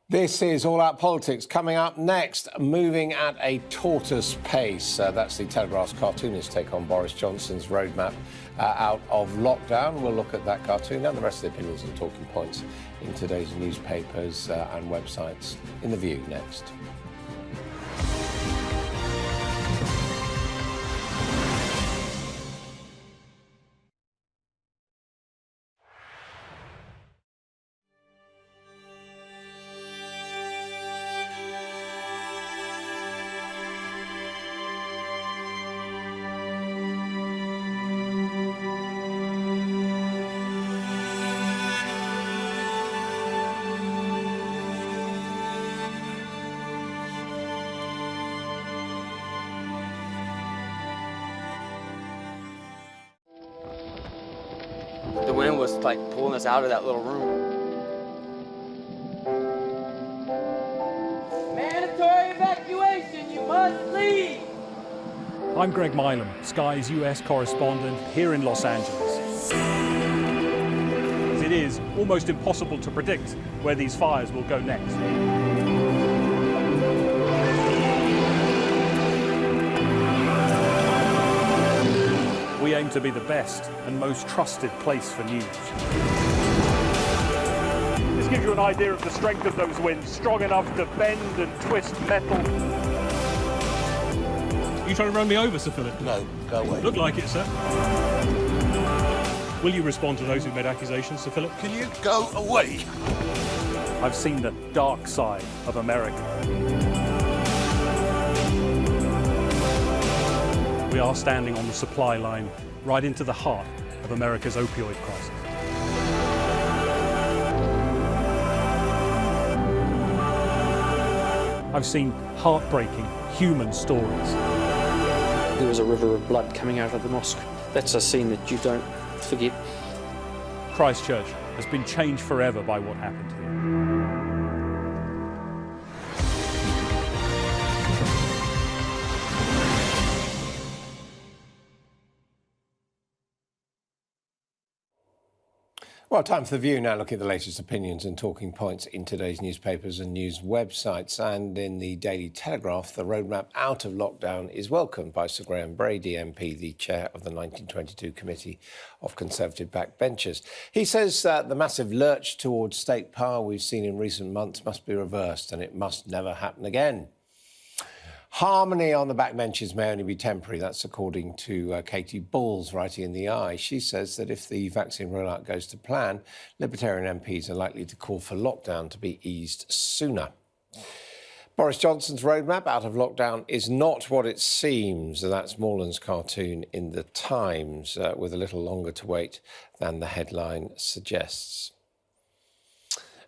This is All Out Politics. Coming up next, moving at a tortoise pace. That's the Telegraph's cartoonist take on Boris Johnson's roadmap out of lockdown. We'll look at that cartoon and the rest of the opinions and talking points in today's newspapers and websites. In The View next. The wind was like pulling us out of that little room. Mandatory evacuation, you must leave! I'm Greg Milam, Sky's US correspondent here in Los Angeles. It is almost impossible to predict where these fires will go next. We aim to be the best and most trusted place for news. This gives you an idea of the strength of those winds, strong enough to bend and twist metal. You trying to run me over, Sir Philip? No, go away. Look like it, sir. Will you respond to those who made accusations, Sir Philip? Can you go away? I've seen the dark side of America. We are standing on the supply line right into the heart of America's opioid crisis. I've seen heartbreaking human stories. There was a river of blood coming out of the mosque. That's a scene that you don't forget. Christchurch has been changed forever by what happened here. Well, time for The View now, looking at the latest opinions and talking points in today's newspapers and news websites. And in the Daily Telegraph, the roadmap out of lockdown is welcomed by Sir Graham Brady MP, the chair of the 1922 Committee of Conservative Backbenchers. He says that the massive lurch towards state power we've seen in recent months must be reversed and it must never happen again. Harmony on the backbenches may only be temporary. That's according to Katie Balls writing in The Eye. She says that if the vaccine rollout goes to plan, Libertarian MPs are likely to call for lockdown to be eased sooner. Boris Johnson's roadmap out of lockdown is not what it seems. That's Morland's cartoon in The Times, with a little longer to wait than the headline suggests.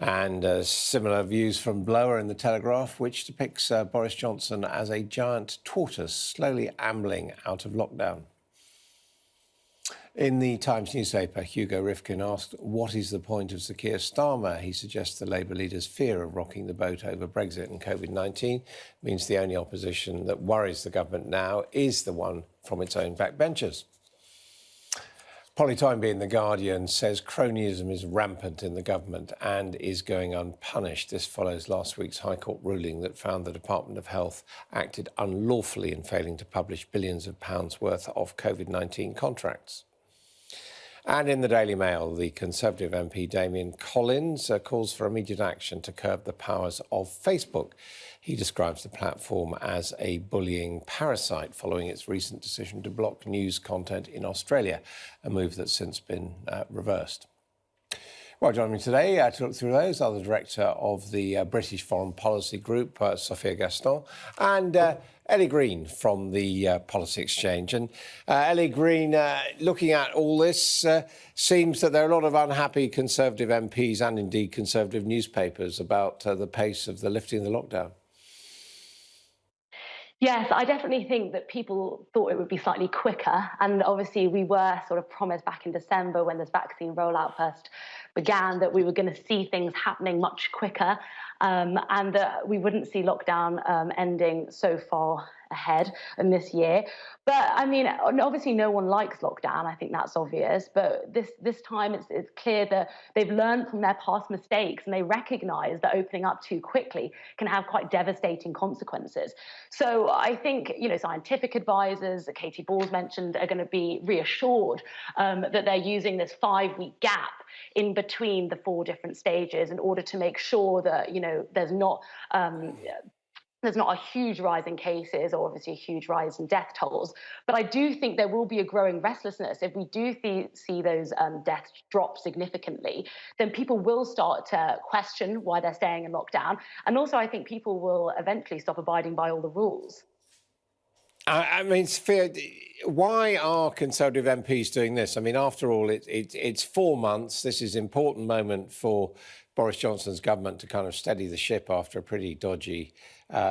And similar views from Blower in the Telegraph, which depicts Boris Johnson as a giant tortoise slowly ambling out of lockdown. In the Times newspaper, Hugo Rifkin asked, what is the point of Sir Keir Starmer? He suggests the Labour leader's fear of rocking the boat over Brexit and COVID-19 means the only opposition that worries the government now is the one from its own backbenchers. Polly Toynbee in The Guardian says cronyism is rampant in the government and is going unpunished. This follows last week's High Court ruling that found the Department of Health acted unlawfully in failing to publish billions of pounds worth of COVID-19 contracts. And in the Daily Mail, the Conservative MP Damien Collins calls for immediate action to curb the powers of Facebook. He describes the platform as a bullying parasite following its recent decision to block news content in Australia, a move that's since been reversed. Well, joining me today to look through those are the director of the British Foreign Policy Group, Sophia Gaston, and Ellie Green from the Policy Exchange. And Ellie Green, looking at all this, seems that there are a lot of unhappy Conservative MPs and indeed Conservative newspapers about the pace of the lifting of the lockdown. Yes, I definitely think that people thought it would be slightly quicker. And obviously we were sort of promised back in December when this vaccine rollout first began that we were going to see things happening much quicker and that we wouldn't see lockdown ending so far ahead in this year. But I mean, obviously no one likes lockdown. I think that's obvious. But this time it's clear that they've learned from their past mistakes, and they recognise that opening up too quickly can have quite devastating consequences. So I think, scientific advisors that Katie Ball's mentioned are going to be reassured that they're using this 5-week gap in between the 4 different stages in order to make sure that, there's not a huge rise in cases or obviously a huge rise in death tolls. But I do think there will be a growing restlessness. If we do see those deaths drop significantly, then people will start to question why they're staying in lockdown. And also, I think people will eventually stop abiding by all the rules. I mean, Sophia, why are Conservative MPs doing this? I mean, after all, it's 4 months. This is an important moment for Boris Johnson's government to kind of steady the ship after a pretty dodgy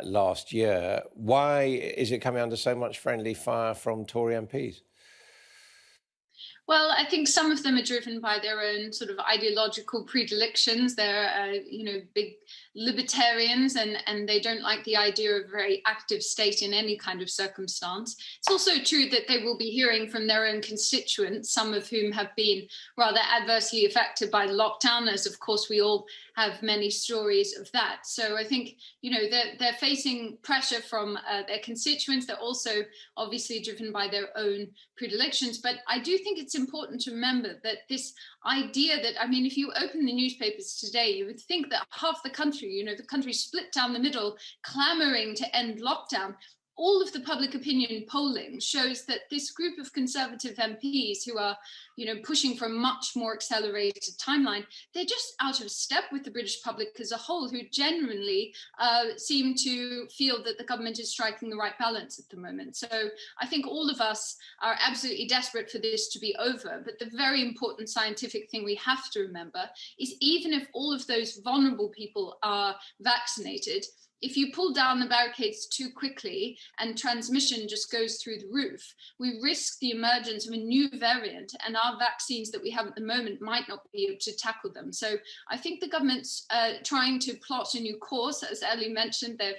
last year. Why is it coming under so much friendly fire from Tory MPs? Well, I think some of them are driven by their own sort of ideological predilections. They're, big libertarians, and they don't like the idea of a very active state in any kind of circumstance. It's also true that they will be hearing from their own constituents, some of whom have been rather adversely affected by the lockdown, as of course we all have many stories of that. So I think, they're facing pressure from their constituents. They're also obviously driven by their own predilections. But I do think it's important to remember that this idea that, if you open the newspapers today, you would think that half the country, the country split down the middle, clamoring to end lockdown. All of the public opinion polling shows that this group of Conservative MPs who are, pushing for a much more accelerated timeline, they're just out of step with the British public as a whole, who genuinely seem to feel that the government is striking the right balance at the moment. So I think all of us are absolutely desperate for this to be over. But the very important scientific thing we have to remember is even if all of those vulnerable people are vaccinated, if you pull down the barricades too quickly and transmission just goes through the roof, we risk the emergence of a new variant, and our vaccines that we have at the moment might not be able to tackle them. So I think the government's trying to plot a new course. As Ellie mentioned, they've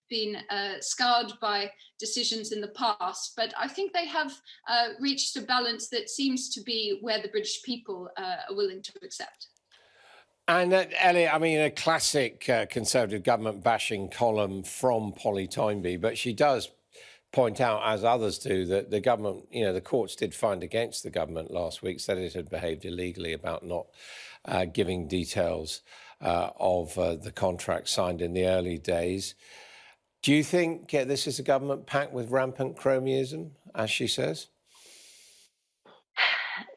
been scarred by decisions in the past, but I think they have reached a balance that seems to be where the British people are willing to accept. And Elliot, a classic Conservative government bashing column from Polly Toynbee, but she does point out, as others do, that the government, the courts did find against the government last week, said it had behaved illegally about not giving details of the contract signed in the early days. Do you think this is a government packed with rampant cronyism, as she says?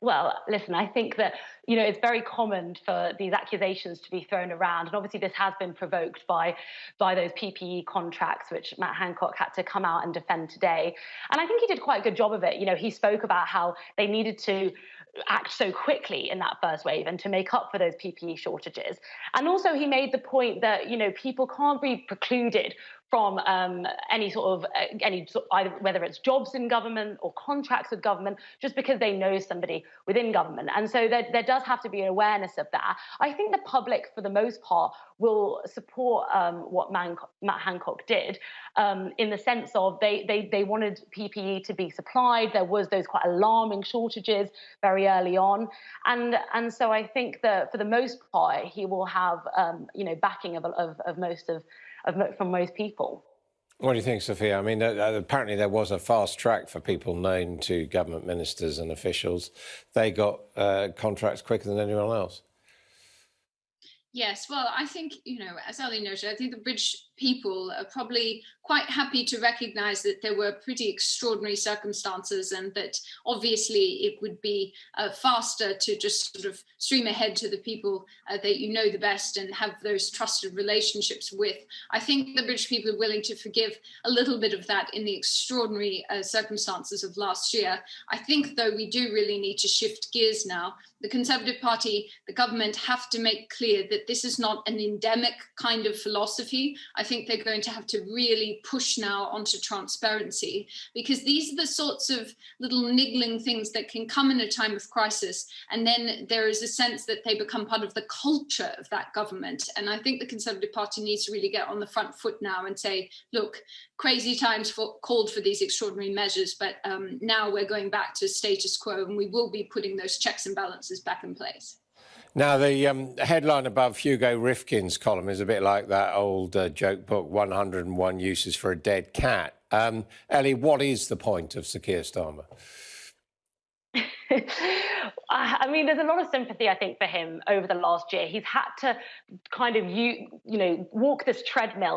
Well, listen, I think that, it's very common for these accusations to be thrown around. And obviously this has been provoked by those PPE contracts, which Matt Hancock had to come out and defend today. And I think he did quite a good job of it. He spoke about how they needed to act so quickly in that first wave and to make up for those PPE shortages. And also he made the point that, people can't be precluded from any sort of either whether it's jobs in government or contracts with government just because they know somebody within government. And so there does have to be an awareness of that. I think the public, for the most part, will support what Matt Hancock did in the sense of they wanted PPE to be supplied. There was those quite alarming shortages very early on. And so I think that for the most part, he will have, backing from most people. What do you think, Sophia? Apparently there was a fast track for people known to government ministers and officials. They got contracts quicker than anyone else. Yes, well, I think, as Ali noted, I think the British people are probably quite happy to recognise that there were pretty extraordinary circumstances and that obviously it would be faster to just sort of stream ahead to the people that the best and have those trusted relationships with. I think the British people are willing to forgive a little bit of that in the extraordinary circumstances of last year. I think, though, we do really need to shift gears now. The Conservative Party, the government have to make clear that that this is not an endemic kind of philosophy. I think they're going to have to really push now onto transparency, because these are the sorts of little niggling things that can come in a time of crisis. And then there is a sense that they become part of the culture of that government. And I think the Conservative Party needs to really get on the front foot now and say, look, crazy times called for these extraordinary measures, but now we're going back to status quo, and we will be putting those checks and balances back in place. Now, the headline above Hugo Rifkin's column is a bit like that old joke book, 101 Uses for a Dead Cat. Ellie, what is the point of Sir Keir Starmer? I mean, there's a lot of sympathy, I think, for him over the last year. He's had to kind of, walk this tightrope,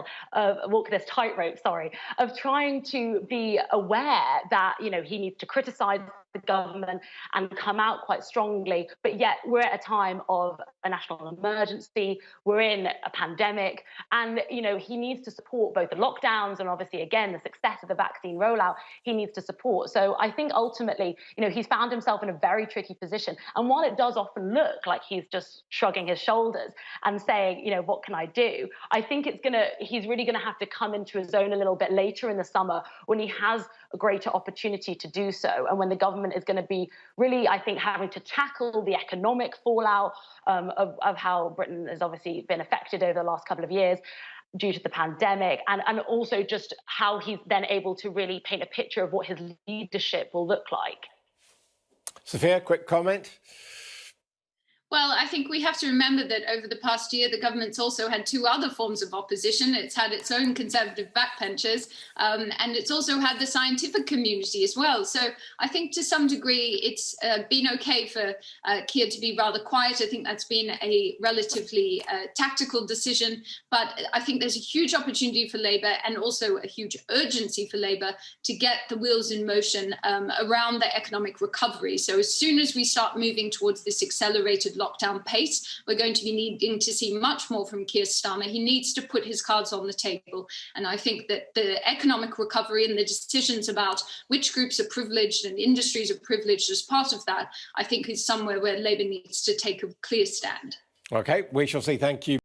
of trying to be aware that, he needs to criticise the government and come out quite strongly. But yet we're at a time of a national emergency. We're in a pandemic. And, he needs to support both the lockdowns and obviously, again, the success of the vaccine rollout. He needs to support. So I think ultimately, he's found himself in a very tricky position. And while it does often look like he's just shrugging his shoulders and saying, what can I do? I think he's really going to have to come into his own a little bit later in the summer when he has a greater opportunity to do so. And when the government is going to be really, I think, having to tackle the economic fallout of how Britain has obviously been affected over the last couple of years due to the pandemic, and also just how he's then able to really paint a picture of what his leadership will look like. Sophia, quick comment? Well, I think we have to remember that over the past year, the government's also had two other forms of opposition. It's had its own conservative backbenchers, and it's also had the scientific community as well. So I think to some degree, it's been okay for Keir to be rather quiet. I think that's been a relatively tactical decision. But I think there's a huge opportunity for Labour, and also a huge urgency for Labour to get the wheels in motion around the economic recovery. So as soon as we start moving towards this accelerated lockdown pace, we're going to be needing to see much more from Keir Starmer. He needs to put his cards on the table. And I think that the economic recovery and the decisions about which groups are privileged and industries are privileged as part of that, I think is somewhere where Labour needs to take a clear stand. OK, we shall see. Thank you.